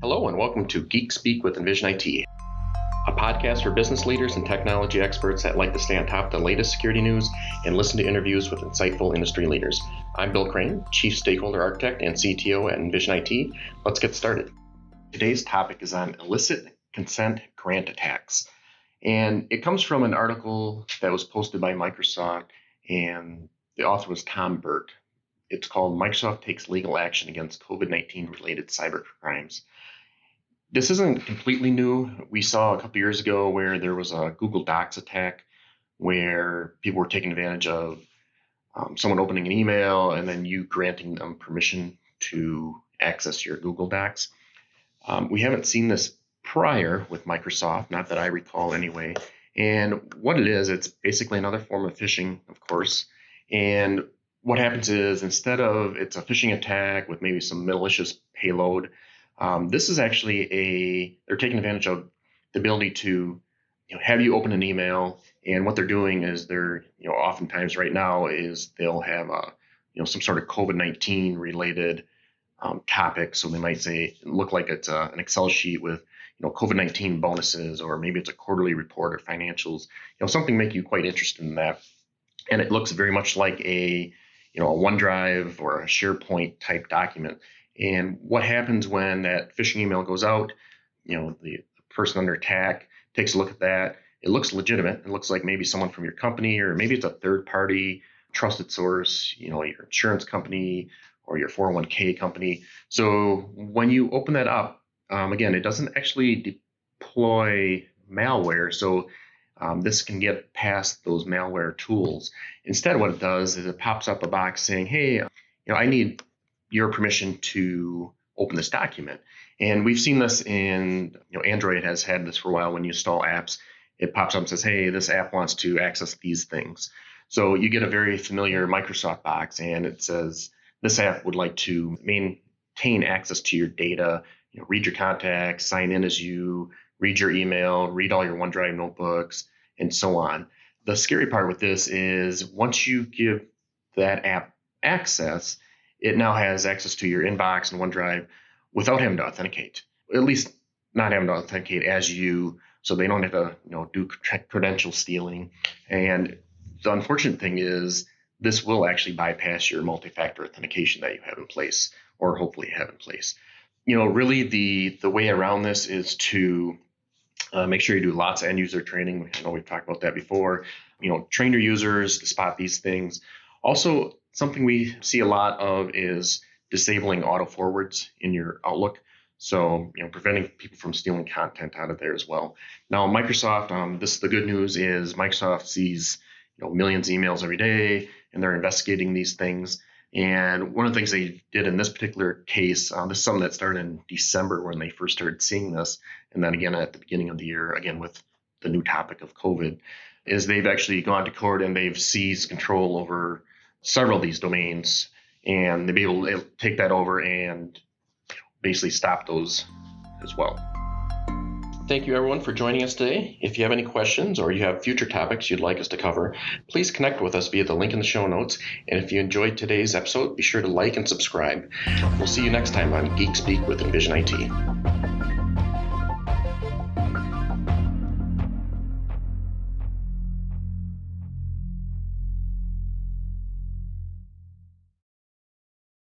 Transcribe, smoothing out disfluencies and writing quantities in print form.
Hello and welcome to Geek Speak with Envision IT, a podcast for business leaders and technology experts that like to stay on top of the latest security news and listen to interviews with insightful industry leaders. I'm Bill Crane, Chief Stakeholder Architect and CTO at Envision IT. Let's get started. Today's topic is on illicit consent grant attacks. And it comes from an article that was posted by Microsoft, and the author was Tom Burt. It's called Microsoft Takes Legal Action Against COVID-19 Related Cyber Crimes. This isn't completely new. We saw a couple years ago where there was a Google Docs attack where people were taking advantage of someone opening an email and then you granting them permission to access your Google Docs. We haven't seen this prior with Microsoft, not that I recall anyway. And what it is, it's basically another form of phishing, of course. And what happens is instead of it's a phishing attack with maybe some malicious payload, this is actually they're taking advantage of the ability to have you open an email, and what they're doing is they're oftentimes right now is they'll have some sort of COVID-19 related topic. So they might say look like it's an Excel sheet with COVID-19 bonuses, or maybe it's a quarterly report or financials, something make you quite interested in that. And it looks very much like a OneDrive or a SharePoint type document. And what happens when that phishing email goes out, the person under attack takes a look at that. It looks legitimate. It looks like maybe someone from your company, or maybe it's a third party trusted source, your insurance company or your 401k company. So when you open that up, again, it doesn't actually deploy malware. So this can get past those malware tools. Instead, what it does is it pops up a box saying, hey, I need your permission to open this document. And we've seen this in, Android has had this for a while. When you install apps, it pops up and says, hey, this app wants to access these things. So you get a very familiar Microsoft box, and it says, this app would like to maintain access to your data, read your contacts, sign in as you, read your email, read all your OneDrive notebooks, and so on. The scary part with this is once you give that app access, it now has access to your inbox and OneDrive without having to authenticate, at least not having to authenticate as you, so they don't have to do credential stealing. And the unfortunate thing is this will actually bypass your multi-factor authentication that you have in place, or hopefully have in place. Really the way around this is to make sure you do lots of end user training. I know we've talked about that before. Train your users to spot these things. Also, something we see a lot of is disabling auto forwards in your Outlook. So, preventing people from stealing content out of there as well. Now, Microsoft, the good news is Microsoft sees millions of emails every day, and they're investigating these things. And one of the things they did in this particular case, this is something that started in December when they first started seeing this, and then again at the beginning of the year, again with the new topic of COVID, is they've actually gone to court and they've seized control over several of these domains, and they'll be able to take that over and basically stop those as well. Thank you everyone for joining us today. If you have any questions or you have future topics you'd like us to cover, please connect with us via the link in the show notes. And if you enjoyed today's episode, be sure to like and subscribe. We'll see you next time on Geek Speak with Envision IT.